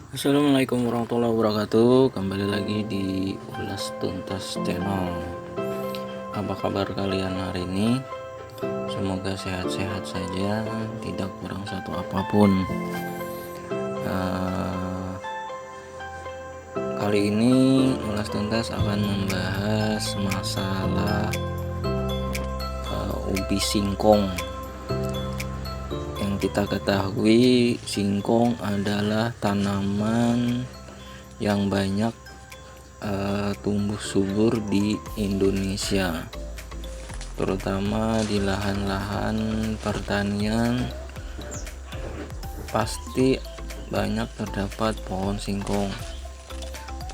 Assalamualaikum warahmatullahi wabarakatuh. Kembali lagi di Ulas Tuntas Channel. Apa kabar kalian hari ini? Semoga sehat-sehat saja, tidak kurang satu apapun. Kali ini Ulas Tuntas akan membahas masalah ubi singkong. Yang kita ketahui, singkong adalah tanaman yang banyak tumbuh subur di Indonesia, terutama di lahan-lahan pertanian. Pasti banyak terdapat pohon singkong.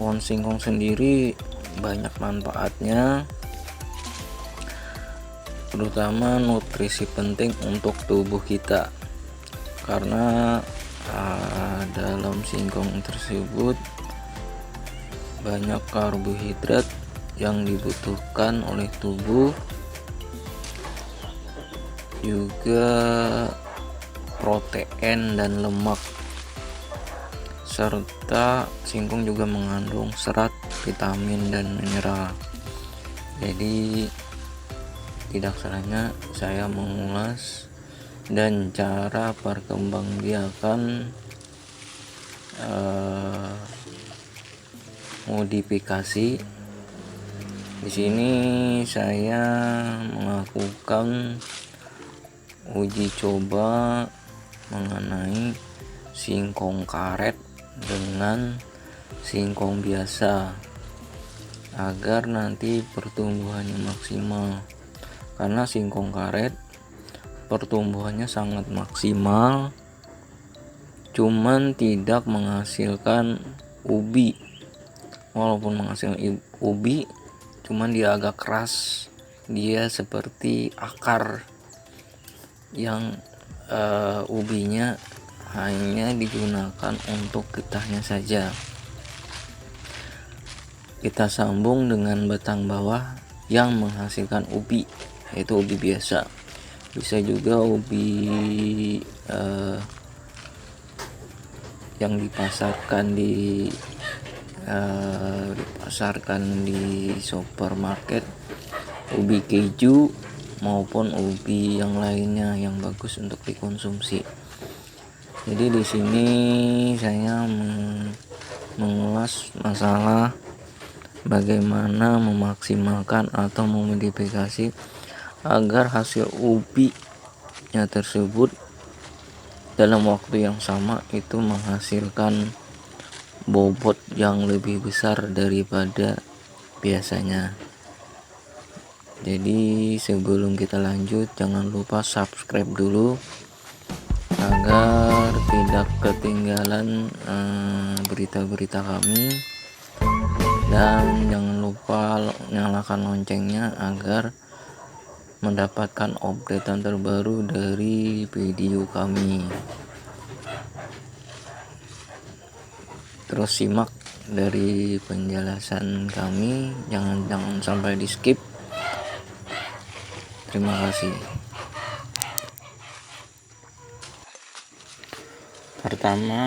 Pohon singkong sendiri banyak manfaatnya, terutama nutrisi penting untuk tubuh kita, karena dalam singkong tersebut banyak karbohidrat yang dibutuhkan oleh tubuh, juga protein dan lemak, serta singkong juga mengandung serat, vitamin dan mineral. Jadi tidak salahnya saya mengulas dan cara perkembangbiakan modifikasi. Di sini saya melakukan uji coba mengenai singkong karet dengan singkong biasa agar nanti pertumbuhannya maksimal, karena singkong karet pertumbuhannya sangat maksimal, cuman tidak menghasilkan ubi. Walaupun menghasilkan ubi, cuman dia agak keras, dia seperti akar yang ubinya hanya digunakan untuk getahnya saja. Kita sambung dengan batang bawah yang menghasilkan ubi, yaitu ubi biasa. Bisa juga ubi yang dipasarkan di supermarket, ubi keju maupun ubi yang lainnya yang bagus untuk dikonsumsi. Jadi di sini saya mengulas masalah bagaimana memaksimalkan atau memodifikasi agar hasil ubinya tersebut dalam waktu yang sama itu menghasilkan bobot yang lebih besar daripada biasanya. Jadi sebelum kita lanjut, jangan lupa subscribe dulu agar tidak ketinggalan berita-berita kami, dan jangan lupa nyalakan loncengnya agar mendapatkan updatean terbaru dari video kami. Terus simak dari penjelasan kami, jangan sampai di skip. Terima kasih. Pertama,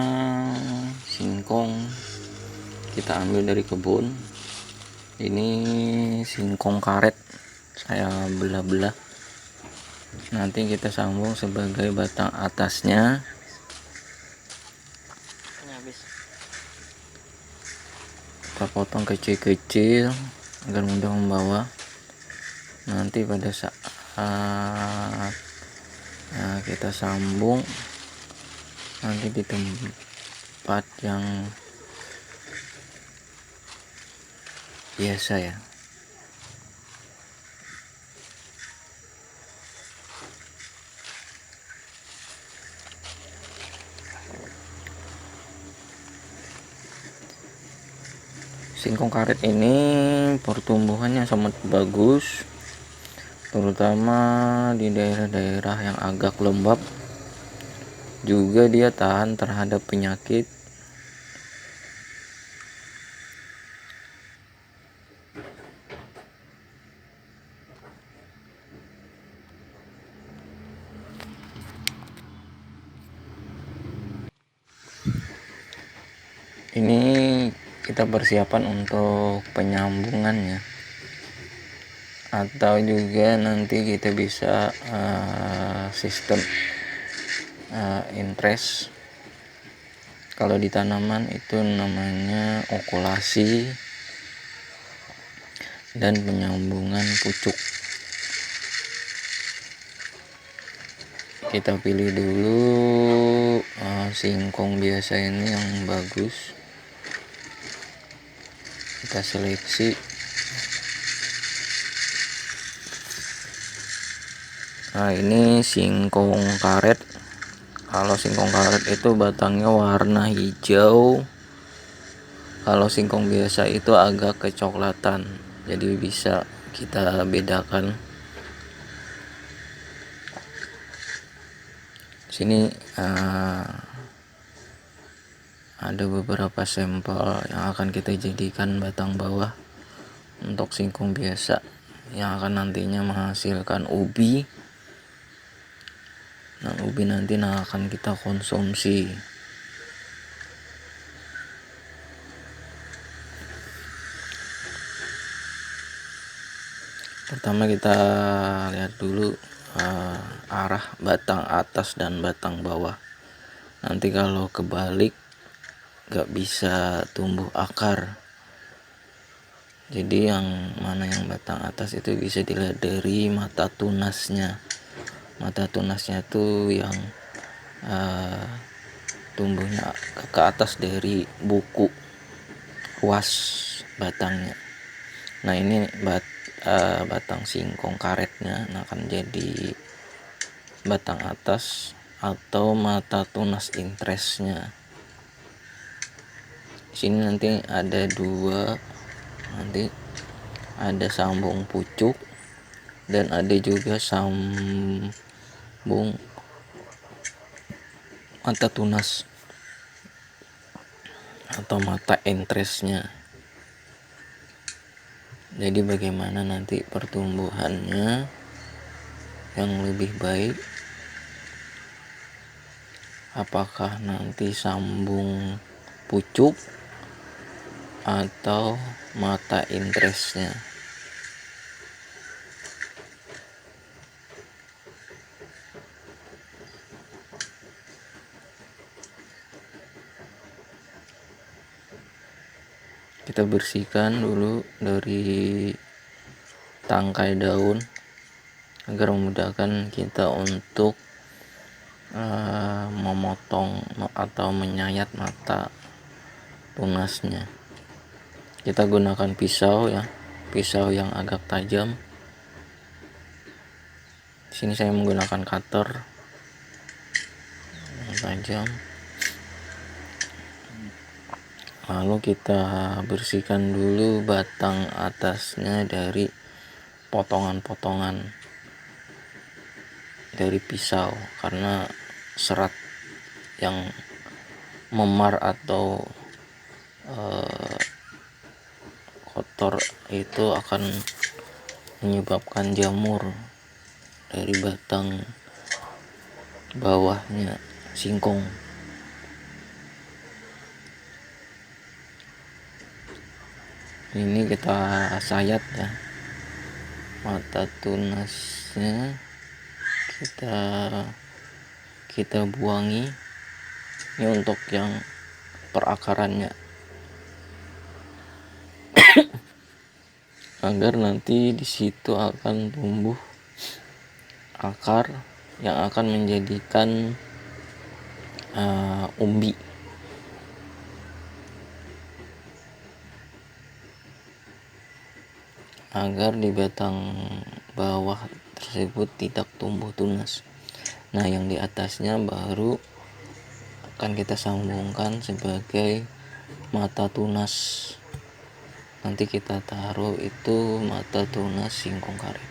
singkong kita ambil dari kebun. Ini singkong karet, saya belah-belah. Nanti kita sambung sebagai batang atasnya. Kita potong kecil-kecil agar mudah membawa. Nanti pada saat kita sambung nanti di tempat yang biasa ya. Singkong karet ini pertumbuhannya sangat bagus, terutama di daerah-daerah yang agak lembab. Juga dia tahan terhadap penyakit. Ini kita persiapan untuk penyambungannya, atau juga nanti kita bisa sistem interest. Kalau di tanaman itu namanya okulasi dan penyambungan pucuk. Kita pilih dulu singkong biasa ini yang bagus, kita seleksi. Nah, ini singkong karet. Kalau singkong karet itu batangnya warna hijau, kalau singkong biasa itu agak kecoklatan, jadi bisa kita bedakan. Sini ada beberapa sampel yang akan kita jadikan batang bawah untuk singkong biasa yang akan nantinya menghasilkan ubi. Nah, ubi nanti akan kita konsumsi. Pertama kita lihat dulu arah batang atas dan batang bawah. Nanti kalau kebalik gak bisa tumbuh akar. Jadi yang mana yang batang atas itu bisa dilihat dari mata tunasnya. Mata tunasnya itu yang tumbuhnya ke atas dari buku ruas batangnya. Nah, ini batang singkong karetnya akan jadi batang atas atau mata tunas interestnya. Sini nanti ada dua, nanti ada sambung pucuk dan ada juga sambung mata tunas atau mata interestnya. Jadi bagaimana nanti pertumbuhannya yang lebih baik, apakah nanti sambung pucuk atau mata interestnya. Kita bersihkan dulu dari tangkai daun agar memudahkan kita untuk memotong atau menyayat mata tunasnya. Kita gunakan pisau ya, pisau yang agak tajam. Sini saya menggunakan cutter yang tajam. Lalu kita bersihkan dulu batang atasnya dari potongan-potongan dari pisau, karena serat yang memar atau kotor itu akan menyebabkan jamur dari batang bawahnya singkong. Ini kita sayat ya, mata tunasnya kita buangi. Ini untuk yang perakarannya agar nanti di situ akan tumbuh akar yang akan menjadikan umbi. Agar di batang bawah tersebut tidak tumbuh tunas. Nah, yang di atasnya baru akan kita sambungkan sebagai mata tunas. Nanti kita taruh itu mata tunas singkong karet.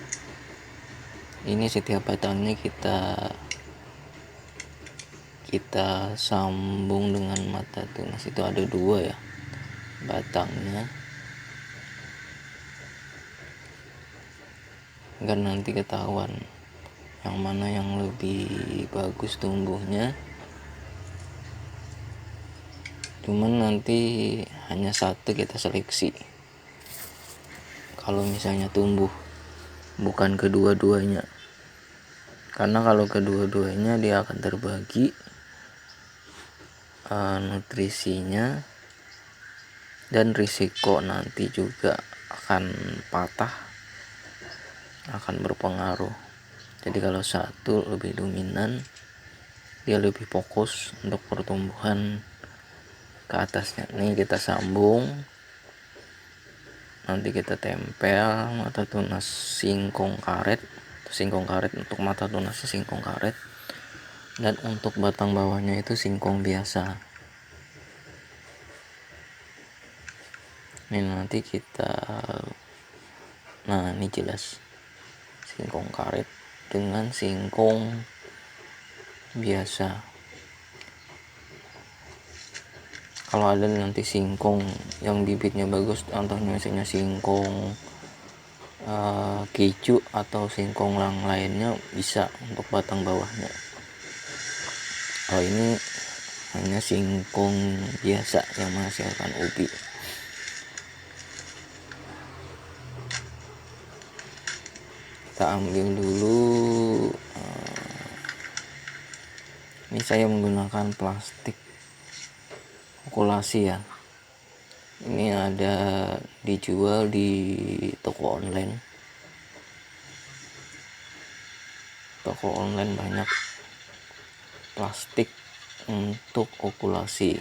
Ini setiap batangnya kita sambung dengan mata tunas. Itu ada dua ya batangnya, agar nanti ketahuan yang mana yang lebih bagus tumbuhnya cuman nanti hanya satu kita seleksi kalau misalnya tumbuh, bukan kedua-duanya. Karena kalau kedua-duanya dia akan terbagi nutrisinya, dan risiko nanti juga akan patah, akan berpengaruh. Jadi kalau satu lebih dominan, dia lebih fokus untuk pertumbuhan ke atasnya. Nih kita sambung, nanti kita tempel mata tunas singkong karet untuk mata tunasnya singkong karet, dan untuk batang bawahnya itu singkong biasa. Ini nanti ini jelas singkong karet dengan singkong biasa. Kalau ada nanti singkong yang bibitnya bagus, contohnya misalnya singkong keju atau singkong yang lainnya, bisa untuk batang bawahnya. Kalau ini hanya singkong biasa yang menghasilkan ubi. Kita ambil dulu, ini saya menggunakan plastik okulasi ya. Ini ada dijual di toko online. Banyak plastik untuk okulasi.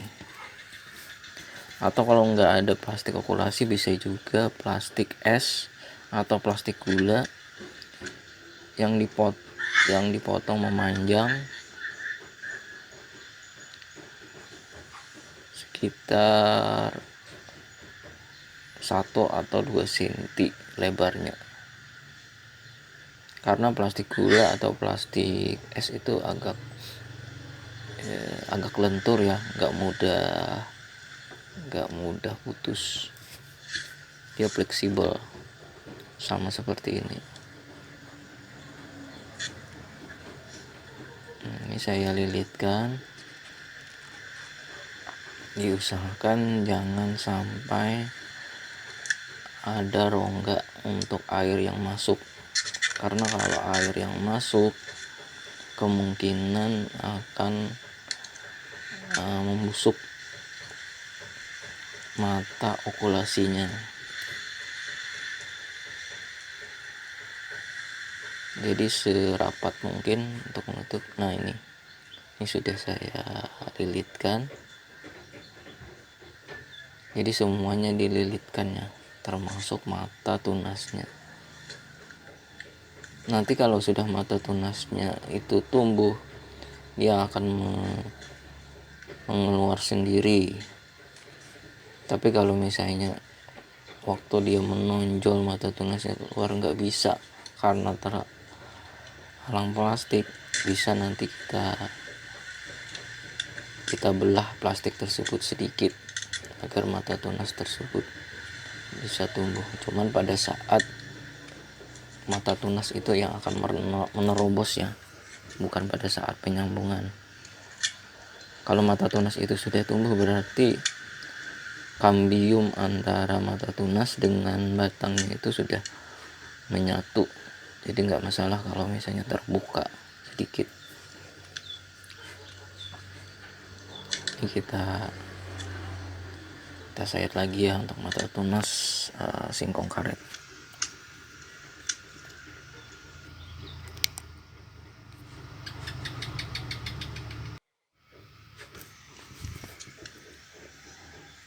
Atau kalau nggak ada plastik okulasi, bisa juga plastik es atau plastik gula yang dipotong memanjang sekitar 1 atau 2 cm lebarnya. Karena plastik gula atau plastik es itu agak lentur ya, nggak mudah putus, dia fleksibel, sama seperti ini. Ini saya lilitkan, diusahakan jangan sampai ada rongga untuk air yang masuk, karena kalau air yang masuk kemungkinan akan membusuk mata okulasinya. Jadi serapat mungkin untuk menutup. Nah ini sudah saya lilitkan. Jadi semuanya dililitkannya, termasuk mata tunasnya. Nanti kalau sudah mata tunasnya itu tumbuh, dia akan mengeluar sendiri. Tapi kalau misalnya waktu dia menonjol mata tunasnya keluar, nggak bisa karena terhalang plastik. Bisa nanti kita belah plastik tersebut sedikit agar mata tunas tersebut bisa tumbuh. Cuman pada saat mata tunas itu yang akan menerobos ya, bukan pada saat penyambungan. Kalau mata tunas itu sudah tumbuh, berarti kambium antara mata tunas dengan batangnya itu sudah menyatu. Jadi nggak masalah kalau misalnya terbuka sedikit. Ini kita sayat lagi ya untuk mata tunas singkong karet.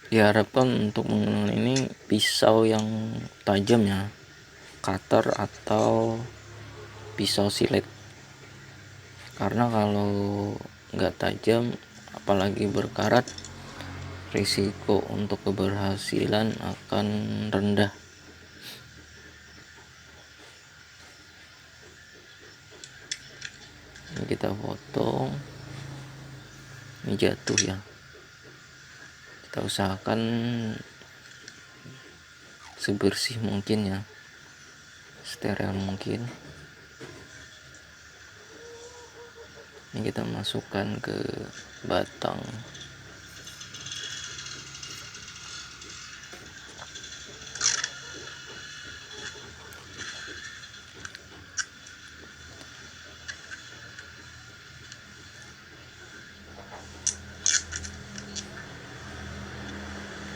Diharapkan untuk menggunakan ini pisau yang tajam ya, cutter atau pisau silet. Karena kalau nggak tajam apalagi berkarat, risiko untuk keberhasilan akan rendah. Ini kita potong, ini jatuh ya, kita usahakan sebersih mungkin ya, steril mungkin. Ini kita masukkan ke batang.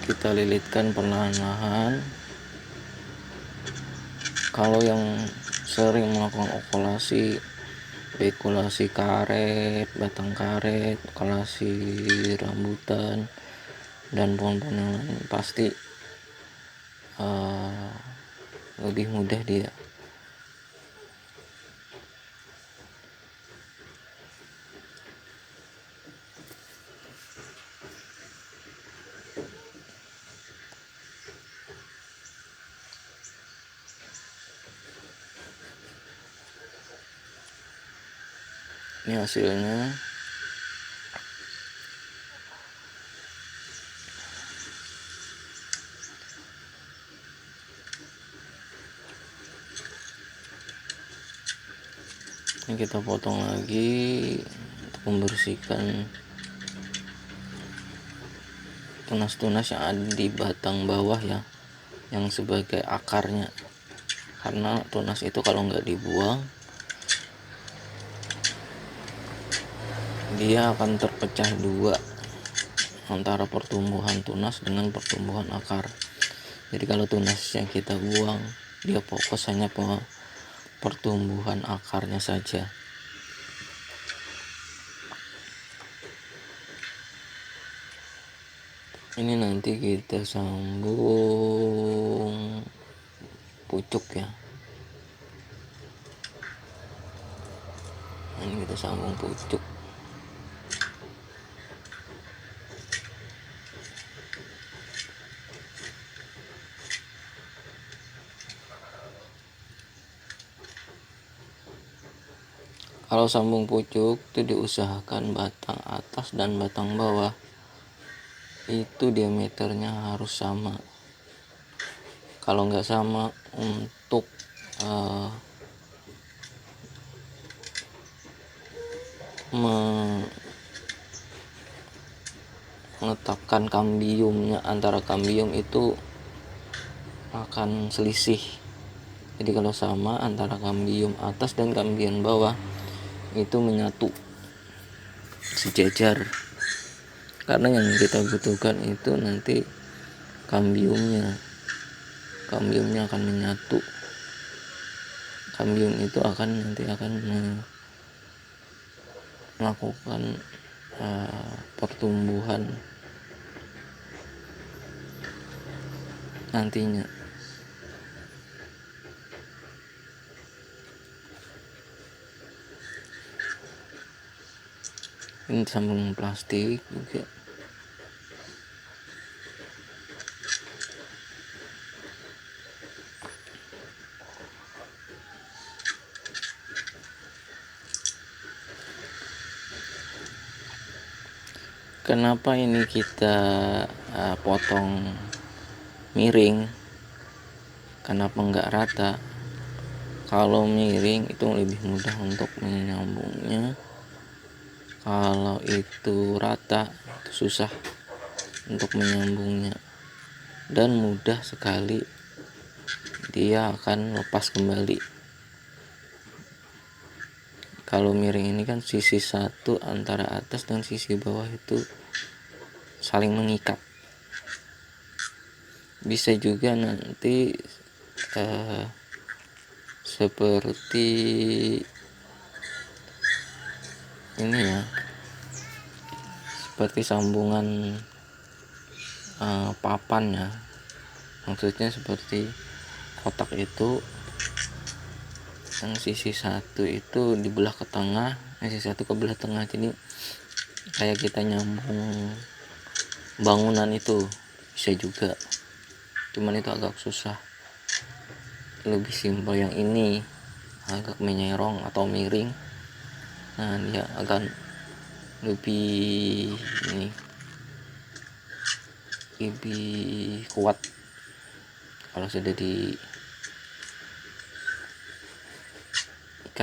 kita lilitkan perlahan-lahan. Kalau yang sering melakukan okulasi, spekulasi karet, batang karet, okulasi rambutan dan pohon-pohon yang lain, pasti lebih mudah dia. Ini hasilnya. Ini kita potong lagi untuk membersihkan tunas-tunas yang ada di batang bawah ya, yang sebagai akarnya. Karena tunas itu kalau nggak dibuang, dia akan terpecah dua antara pertumbuhan tunas dengan pertumbuhan akar. Jadi kalau tunasnya kita buang, dia fokus hanya pertumbuhan akarnya saja. Ini nanti kita sambung pucuk ya. Ini kita sambung pucuk. Kalau sambung pucuk itu diusahakan batang atas dan batang bawah itu diameternya harus sama. Kalau nggak sama, untuk meletakkan kambiumnya, antara kambium itu akan selisih. Jadi kalau sama antara kambium atas dan kambium bawah itu menyatu sejajar, karena yang kita butuhkan itu nanti kambiumnya akan menyatu. Kambium itu nanti akan melakukan pertumbuhan nantinya. Ini sambung plastik juga. Kenapa ini kita potong miring? Kenapa enggak rata? Kalau miring itu lebih mudah untuk menyambungnya. Kalau itu rata itu susah untuk menyambungnya, dan mudah sekali dia akan lepas kembali. Kalau miring ini kan sisi satu antara atas dan sisi bawah itu saling mengikat. Bisa juga nanti seperti ini ya, seperti sambungan papan ya, maksudnya seperti kotak itu yang sisi satu itu dibelah ke tengah, sisi satu ke belah tengah, jadi kayak kita nyambung bangunan itu bisa juga, cuman itu agak susah. Lebih simpel yang ini, agak menyerong atau miring. Nah dia akan lebih kuat kalau sudah diikat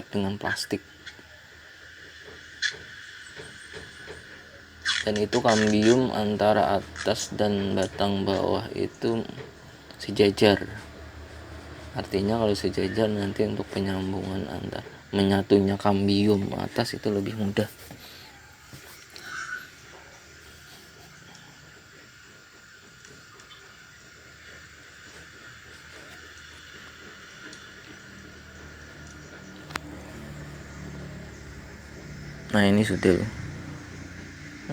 dengan plastik. Dan itu kambium antara atas dan batang bawah itu sejajar. Artinya kalau sejajar nanti untuk penyambungan antar menyatunya kambium atas itu lebih mudah. Nah, ini sudah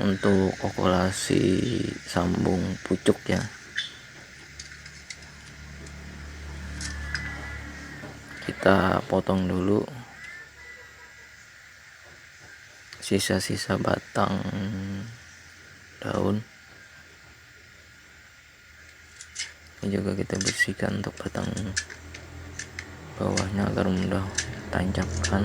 untuk okulasi sambung pucuk ya. Kita potong dulu sisa-sisa batang daun. Ini juga kita bersihkan untuk batang bawahnya agar mudah tancapkan.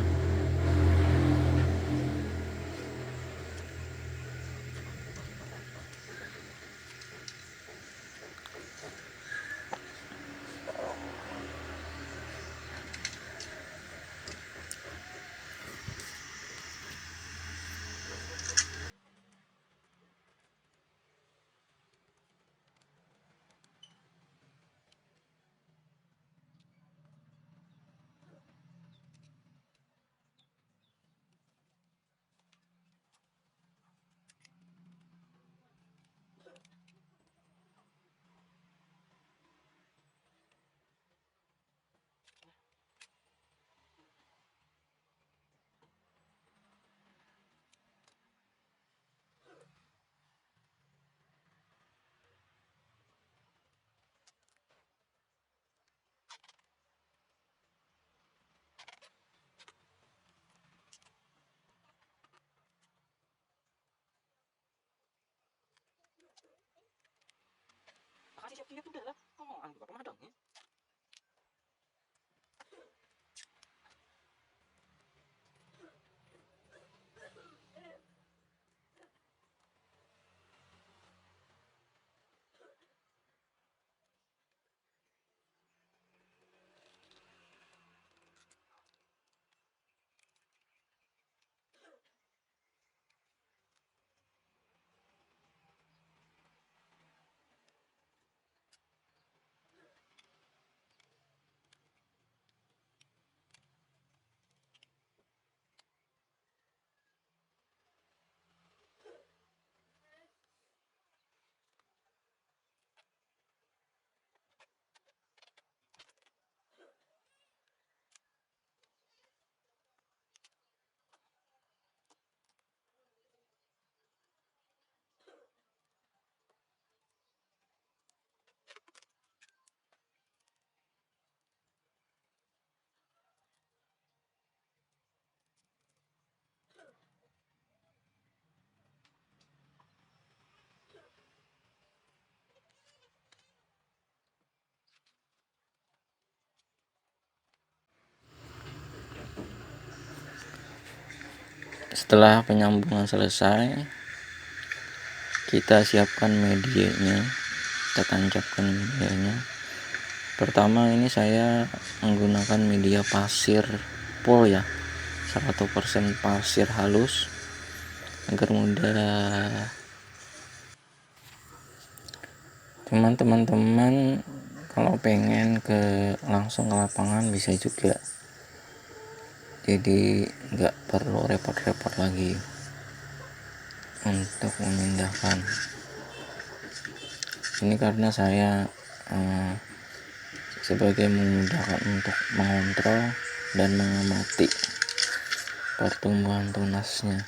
Setelah penyambungan selesai, kita siapkan medianya, kita tancapkan medianya. Pertama ini saya menggunakan media pasir pol ya, 100% pasir halus agar mudah. Cuman teman-teman kalau pengen langsung ke lapangan bisa juga, jadi nggak perlu repot-repot lagi untuk memindahkan ini, karena saya sebagai memudahkan untuk mengontrol dan mengamati pertumbuhan tunasnya.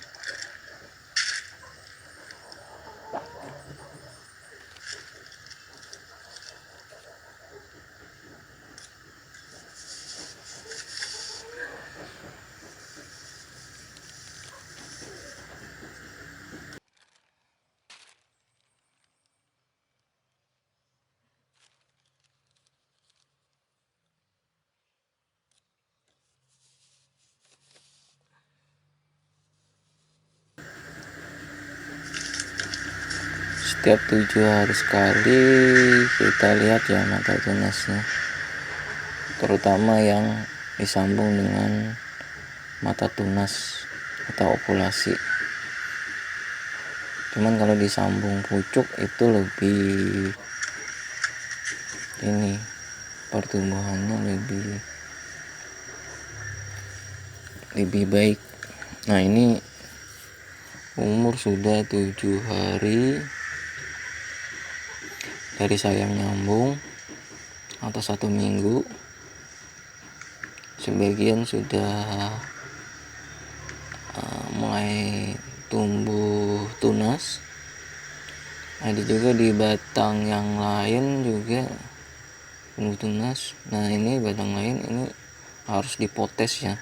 Setiap 7 hari sekali kita lihat ya mata tunasnya, terutama yang disambung dengan mata tunas atau okulasi. Cuman kalau disambung pucuk itu pertumbuhannya lebih baik. Nah, ini umur sudah 7 hari dari saya menyambung atau 1 minggu. Sebagian sudah mulai mulai tumbuh tunas. Ada juga di batang yang lain juga tumbuh tunas. Nah ini batang lain ini harus dipotes ya,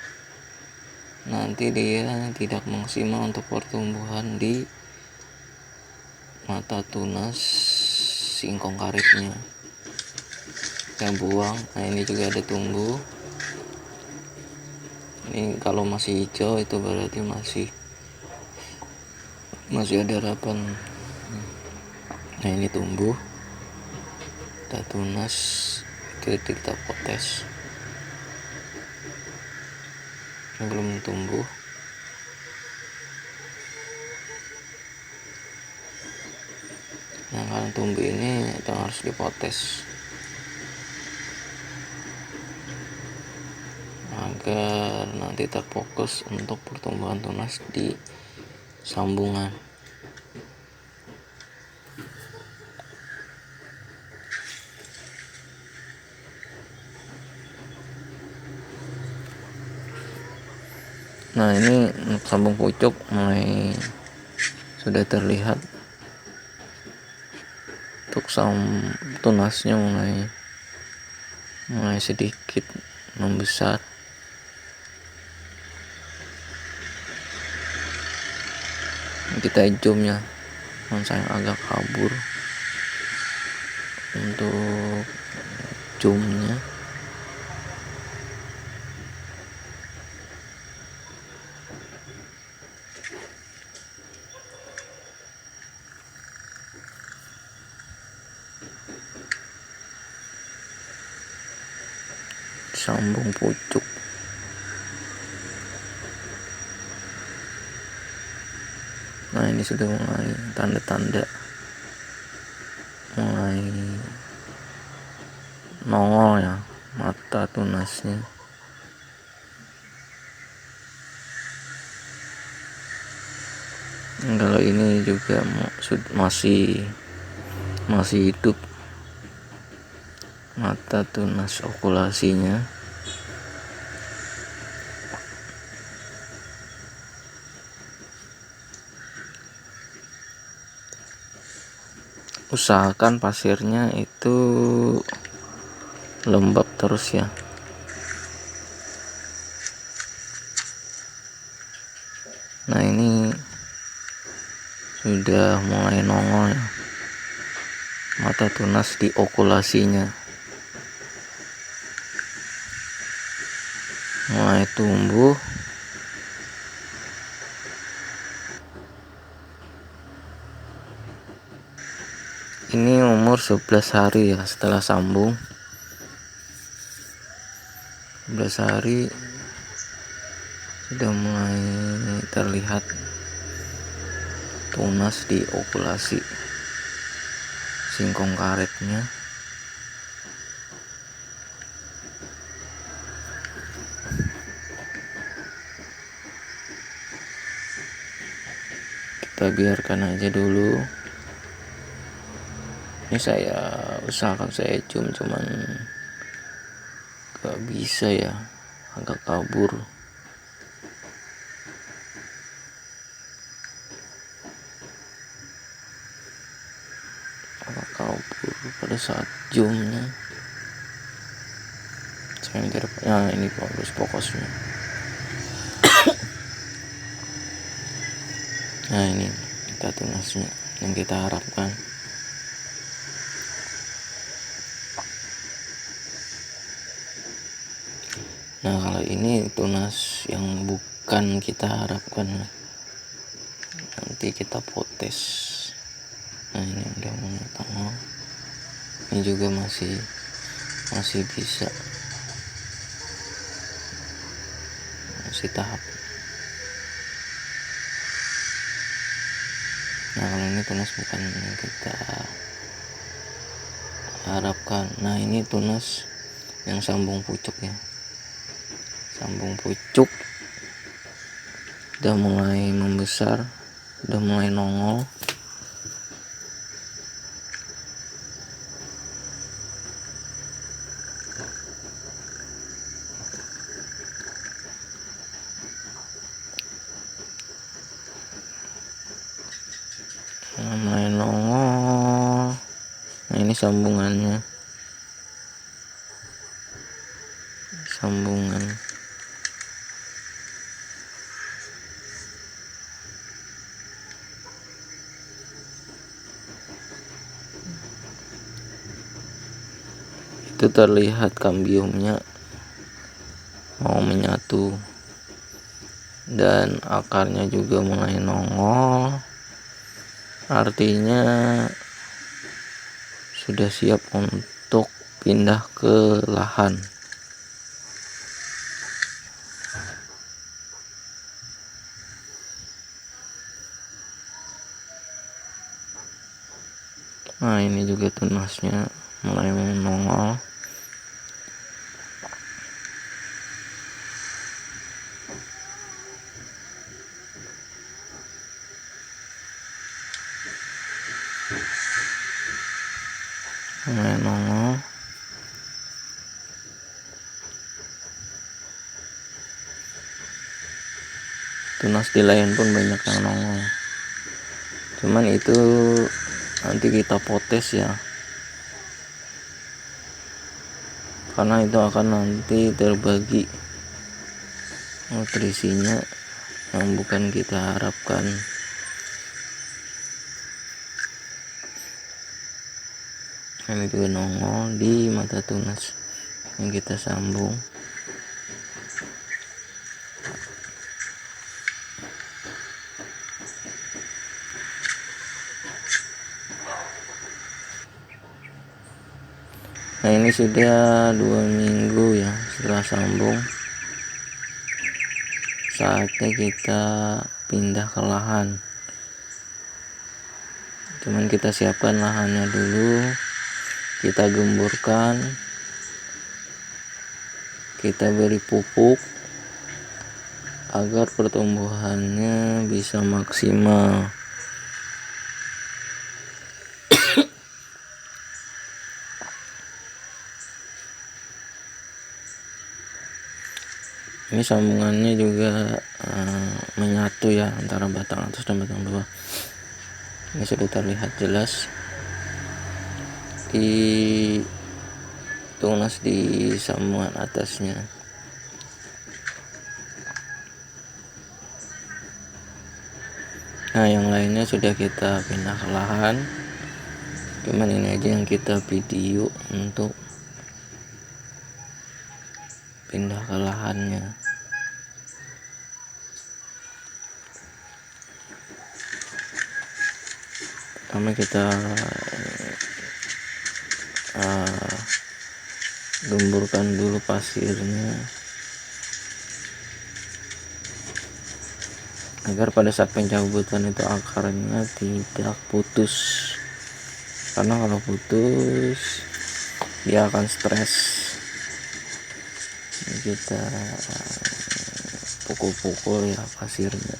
nanti dia tidak maksimal untuk pertumbuhan di mata tunas singkong karetnya. Kita buang. Nah ini juga ada tumbuh. Ini kalau masih hijau itu berarti masih ada harapan. Nah ini tumbuh, kita tunas, kita potes. Ini belum tumbuh. Nah kalau tumbuh ini itu harus dipotes agar nanti terfokus untuk pertumbuhan tunas di sambungan. Nah ini sambung pucuk mulai sudah terlihat, untuk tunasnya mulai sedikit membesar. Kita zoomnya, saya agak kabur untuk zoomnya. Sambung pucuk. Nah ini sudah mulai tanda-tanda mulai nongol ya mata tunasnya. Kalau ini juga masih hidup mata tunas okulasinya. Usahakan pasirnya itu lembab terus ya. Nah ini sudah mulai nongol ya mata tunas di okulasinya, mulai tumbuh. Ini umur 11 hari ya setelah sambung. 11 hari sudah mulai terlihat tunas di okulasi singkong karetnya. Kita biarkan aja dulu. Ini saya usahakan saya cuman gak bisa ya, agak kabur. Pada saat zoomnya. Saya mikir, nah ini bagus fokusnya. Nah ini kita tunasnya yang kita harapkan. Nah kalau ini tunas yang bukan kita harapkan, nanti kita potes. Nah ini udah mulai tengah. Ini juga masih bisa, masih tahap. Nah kalau ini tunas bukan yang kita harapkan. Nah ini tunas yang sambung pucuk ya. Sambung pucuk udah mulai membesar, udah mulai nongol. ini sambungan itu terlihat kambiumnya mau menyatu dan akarnya juga mulai nongol, artinya sudah siap untuk pindah ke lahan. Nah, ini juga tunasnya mulai menongol. Tunas di lain pun banyak yang nongol, cuman itu nanti kita potes ya, karena itu akan nanti terbagi nutrisinya yang bukan kita harapkan. Ini juga nongol di mata tunas yang kita sambung. Nah, ini sudah 2 minggu ya setelah sambung, saatnya kita pindah ke lahan. Cuman kita siapkan lahannya dulu, kita gemburkan, kita beri pupuk agar pertumbuhannya bisa maksimal. Ini sambungannya juga menyatu ya antara batang atas dan batang bawah. Ini sudah terlihat jelas di tunas di sambungan atasnya. Nah, yang lainnya sudah kita pindah ke lahan, cuman ini aja yang kita video untuk pindah ke lahannya. Pertama kita gemburkan dulu pasirnya agar pada saat pencabutan itu akarnya tidak putus, karena kalau putus dia akan stres. Ini kita pukul-pukul ya pasirnya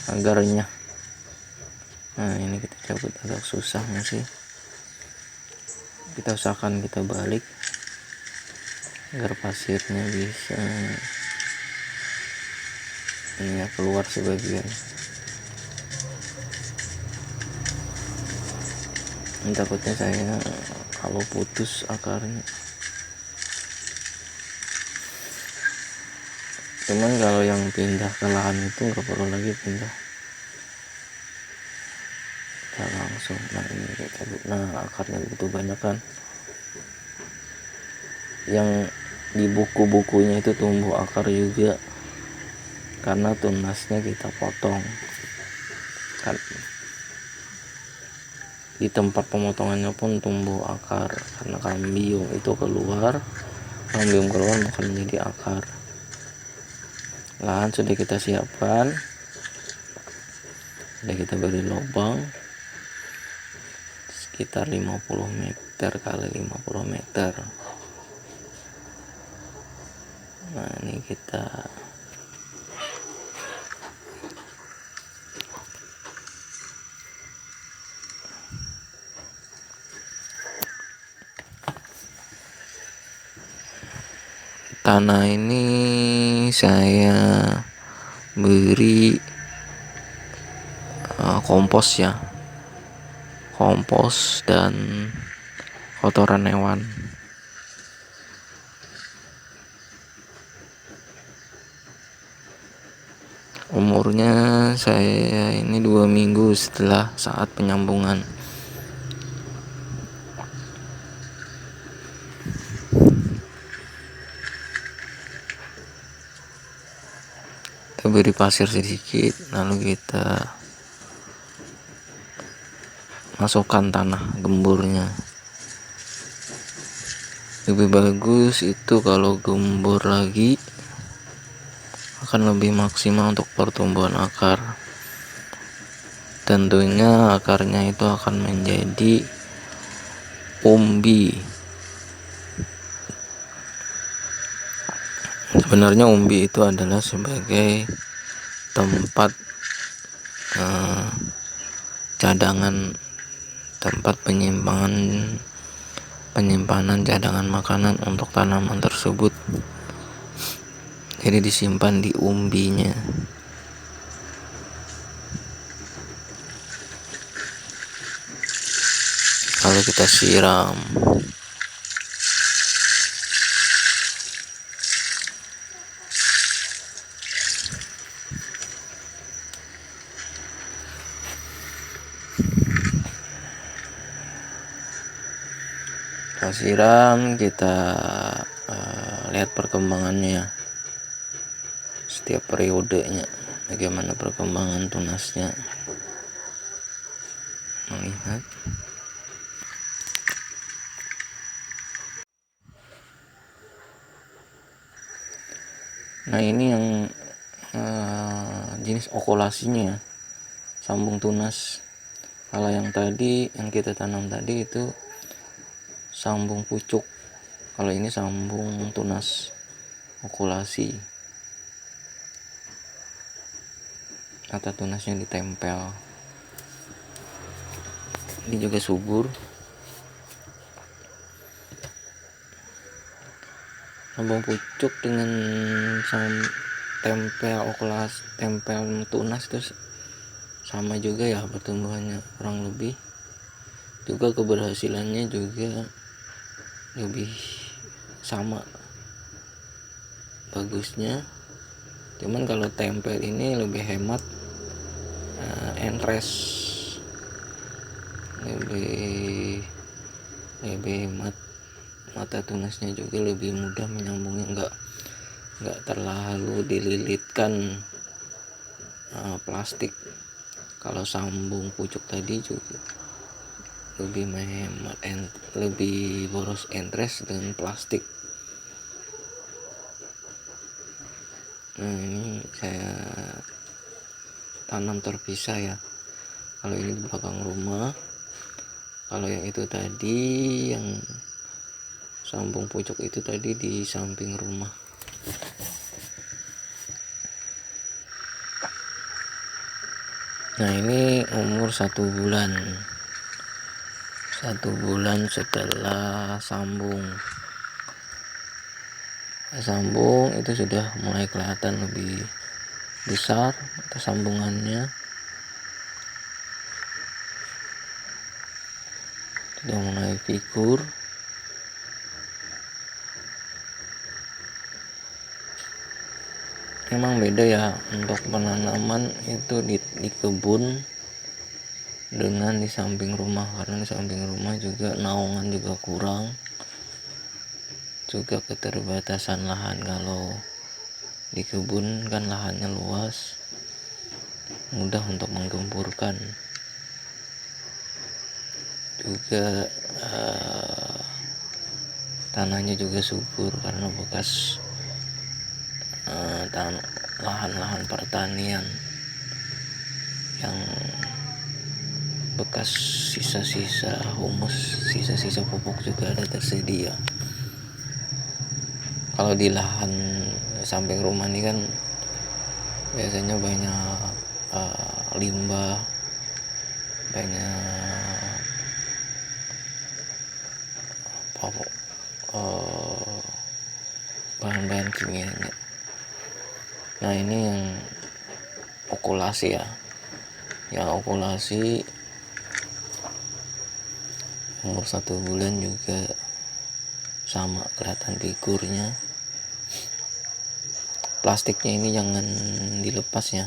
agarnya. Nah, ini kita cabut agak susah sih, kita usahakan kita balik agar pasirnya bisa ini ya, keluar sebagian. Ini takutnya saya kalau putus akarnya. Cuman kalau yang pindah ke lahan itu nggak perlu lagi pindah, kita langsung. Nah, ini kita akarnya begitu banyak kan, yang di buku-bukunya itu tumbuh akar juga karena tunasnya kita potong kan. Di tempat pemotongannya pun tumbuh akar karena kambium itu keluar maka menjadi akar. Lahan sudah kita siapkan, sudah kita beri lubang sekitar 50 meter kali 50 meter. Nah, ini kita tanah ini saya beri kompos ya, kompos dan kotoran hewan. Umurnya saya ini 2 minggu setelah saat penyambungan. Kita beri pasir sedikit, lalu kita masukkan tanah gemburnya. Lebih bagus itu kalau gembur lagi, akan lebih maksimal untuk pertumbuhan akar. Tentunya akarnya itu akan menjadi umbi. Sebenarnya umbi itu adalah sebagai tempat cadangan, tempat penyimpanan cadangan makanan untuk tanaman tersebut. Jadi disimpan di umbinya. Lalu kita siram. Kita siram, kita lihat perkembangannya setiap periodenya, bagaimana perkembangan tunasnya. Melihat nah ini yang jenis okulasinya, sambung tunas. Kalau yang tadi yang kita tanam tadi itu sambung pucuk, kalau ini sambung tunas okulasi. Kata tunasnya ditempel. Ini juga subur. Sambung pucuk dengan tempel tunas itu sama juga ya pertumbuhannya, kurang lebih. Juga keberhasilannya juga lebih sama bagusnya. Cuman kalau tempel ini lebih hemat entres, lebih hemat. Mata tunasnya juga lebih mudah menyambungnya, nggak terlalu dililitkan plastik. Kalau sambung pucuk tadi juga lebih menghemat, lebih boros entres dengan plastik. Nah ini saya tanam terpisah ya. Kalau ini di belakang rumah, kalau yang itu tadi yang sambung pucuk itu tadi di samping rumah. Nah ini umur 1 bulan. 1 bulan setelah sambung itu sudah mulai kelihatan lebih besar sambungannya, sudah mulai figur. Memang beda ya untuk penanaman itu di kebun dengan di samping rumah, karena di samping rumah juga naungan juga kurang, juga keterbatasan lahan. Kalau di kebun kan lahannya luas, mudah untuk menggemburkan. Juga tanahnya juga subur karena bekas lahan-lahan pertanian yang bekas sisa-sisa humus, sisa-sisa pupuk juga ada tersedia. Kalau di lahan samping rumah ini kan biasanya banyak limbah, banyak bahan-bahan kimianya. Nah ini yang okulasi ya, yang okulasi umur 1 bulan juga sama kelihatan figurnya. Plastiknya ini jangan dilepas ya,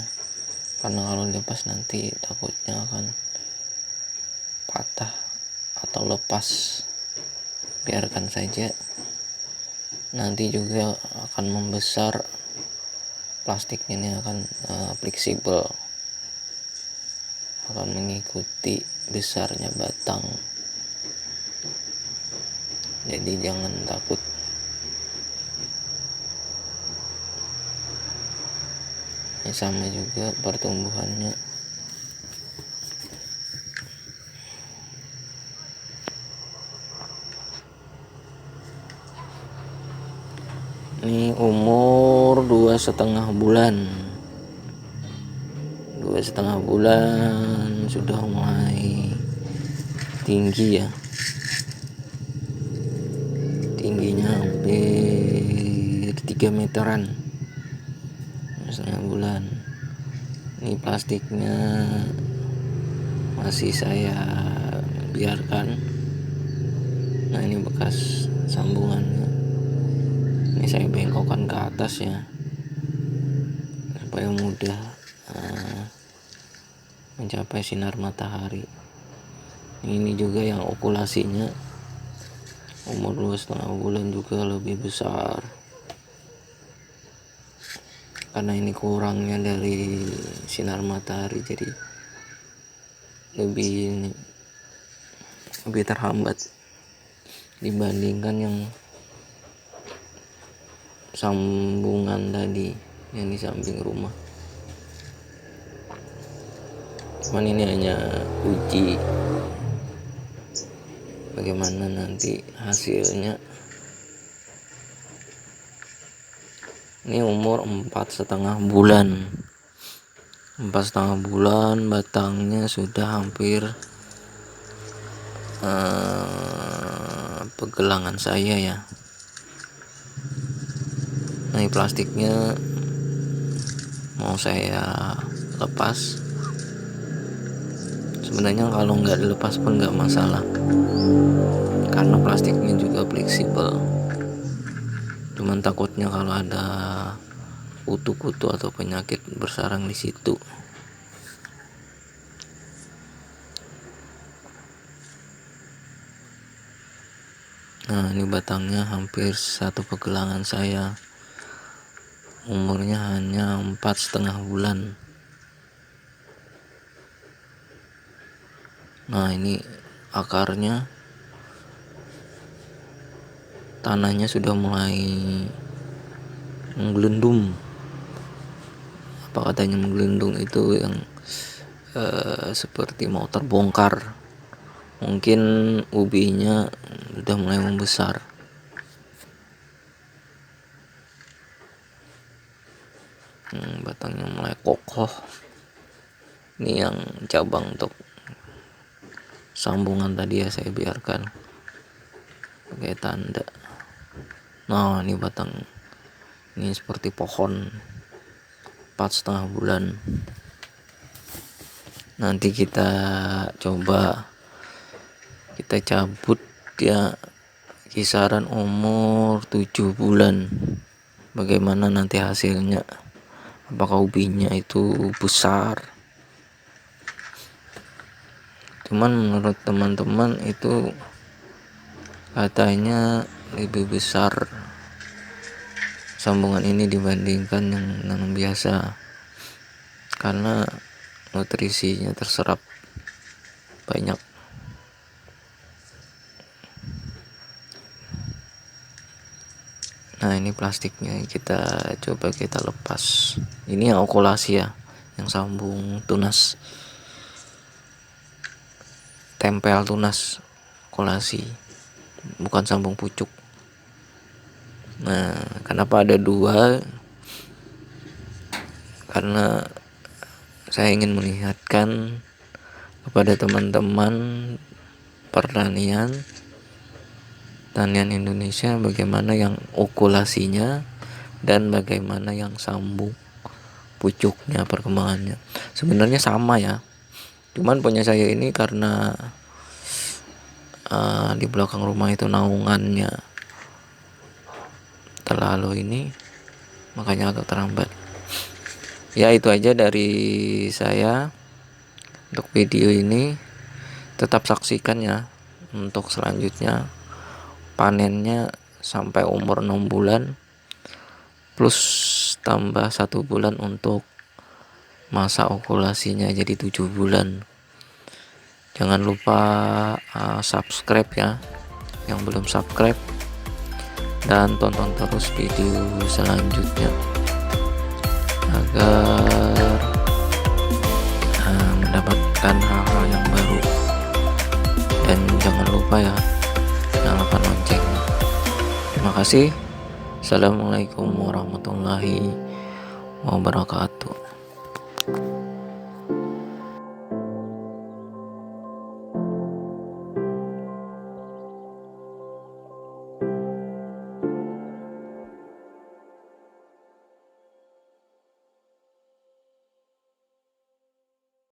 karena kalau dilepas nanti takutnya akan patah atau lepas. Biarkan saja, nanti juga akan membesar. Plastik ini akan fleksibel, akan mengikuti besarnya batang. Jadi jangan takut. Ini sama juga pertumbuhannya. Ini umur 2,5 bulan. 2,5 bulan sudah mulai tinggi ya. Tingginya hampir 3 meteran. 2,5 bulan. Ini plastiknya masih saya biarkan. Nah, ini bekas sambungannya. Ini saya bengkokkan ke atas ya, supaya mudah mencapai sinar matahari. Ini juga yang okulasinya umur 2,5 bulan juga lebih besar, karena ini kurangnya dari sinar matahari, jadi lebih terhambat dibandingkan yang sambungan tadi yang di samping rumah. Cuman ini hanya uji bagaimana nanti hasilnya. Ini umur 4,5 bulan. 4,5 bulan, batangnya sudah hampir pegelangan saya ya. Nah, ini plastiknya mau saya lepas. Sebenarnya kalau nggak dilepas pun nggak masalah, karena plastiknya juga fleksibel. Cuman takutnya kalau ada kutu-kutu atau penyakit bersarang di situ. Nah, ini batangnya hampir satu pegelangan saya. Umurnya hanya 4,5 bulan. Nah, ini akarnya, tanahnya sudah mulai menggelendung. Apa katanya menggelendung itu yang seperti mau terbongkar. Mungkin ubinya sudah mulai membesar. Batangnya mulai kokoh. Ini yang cabang untuk sambungan tadi ya, saya biarkan pakai tanda. Nah, ini batang ini seperti pohon 4,5 bulan. Nanti kita coba kita cabut ya kisaran umur 7 bulan. Bagaimana nanti hasilnya, apakah ubinya itu besar. Cuman menurut teman-teman itu katanya lebih besar sambungan ini dibandingkan yang biasa, karena nutrisinya terserap banyak. Nah, ini plastiknya kita coba kita lepas. Ini yang okulasi ya, yang sambung tunas, tempel tunas, okulasi, bukan sambung pucuk. Nah, kenapa ada 2? Karena saya ingin melihatkan kepada teman-teman pertanian Indonesia bagaimana yang okulasinya dan bagaimana yang sambung pucuknya, perkembangannya. Sebenarnya sama ya, cuman punya saya ini karena di belakang rumah itu naungannya terlalu ini, makanya agak terlambat. Ya itu aja dari saya untuk video ini. Tetap saksikan ya untuk selanjutnya panennya sampai umur 6 bulan plus tambah 1 bulan untuk masa okulasinya jadi 7 bulan. Jangan lupa subscribe ya yang belum subscribe, dan tonton terus video selanjutnya agar mendapatkan hal-hal yang baru. Dan jangan lupa ya nyalakan loncengnya. Terima kasih. Assalamualaikum warahmatullahi wabarakatuh.